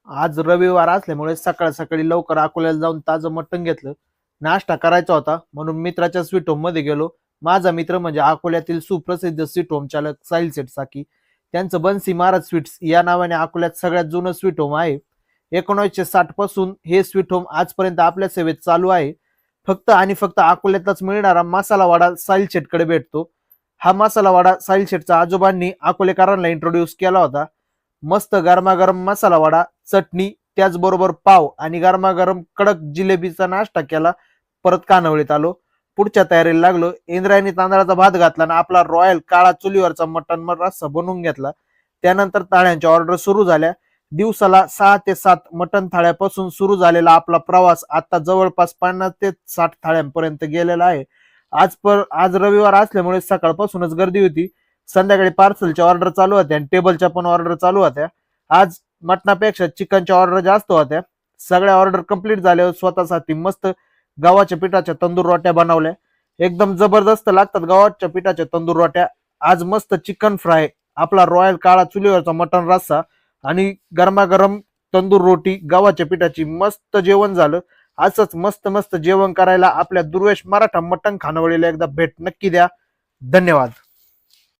आज रविवार असल्यामुळे सकाळ सकाळी लवकर अकोल्याला जाऊन ताजं मटण घेतलं. नाश्ता करायचा होता म्हणून मित्राच्या स्वीट होम मध्ये गेलो. माझा मित्र म्हणजे अकोल्यातील सुप्रसिद्ध स्वीट होम चालक साहिल सेठ साकी. त्यांचं बन्सी महाराज स्वीट्स या नावाने अकोल्यात सगळ्यात जुनं स्वीट होम आहे. 1960 पासून हे स्वीट होम आजपर्यंत आपल्या सेवेत चालू आहे. फक्त आणि फक्त अकोल्यातच मिळणारा मसाला वडा साहिल शेठकडे भेटतो. हा मसाला वडा साहिल शेठच्या आजोबांनी अकोलेकरांना इंट्रोड्यूस केला होता. मस्त गरमागरम मसाला वडा, चटणी, त्याचबरोबर पाव आणि गरमागरम कडक जिलेबीचा नाश्ता केला. परत कानवळीत आलो. पुढच्या तयारीला लागलो. इंद्रायणी तांदळाचा भात घातला आणि आपला रॉयल काळा चुलीवरचा मटण रस्सा बनवून घेतला. त्यानंतर थाळ्यांच्या ऑर्डर सुरू झाल्या. दिवसाला 6 ते 7 मटण थाळ्यापासून सुरू झालेला आपला प्रवास आता जवळपास 50 ते 60 थाळ्यांपर्यंत गेलेला आहे. आज रविवार असल्यामुळे सकाळपासूनच गर्दी होती. संध्याकाळी पार्सलच्या ऑर्डर चालू होत्या आणि टेबलच्या पण ऑर्डर चालू होत्या. आज मटणापेक्षा चिकनच्या ऑर्डर जास्त होत्या. सगळ्या ऑर्डर कंप्लीट झाल्यावर स्वतःसाठी मस्त गव्हाच्या पिठाच्या तंदूर रोट्या बनवल्या. एकदम जबरदस्त लागतात गव्हाच्या पिठाच्या तंदूर रोट्या. आज मस्त चिकन फ्राय, आपला रॉयल काळा चुलीवरचा मटण रस्सा आणि गरमागरम तंदूर रोटी गव्हाच्या पिठाची, मस्त जेवण झालं. असंच मस्त मस्त जेवण करायला आपल्या दुर्वेश मराठा मटण खानावळीला एकदा भेट नक्की द्या. धन्यवाद.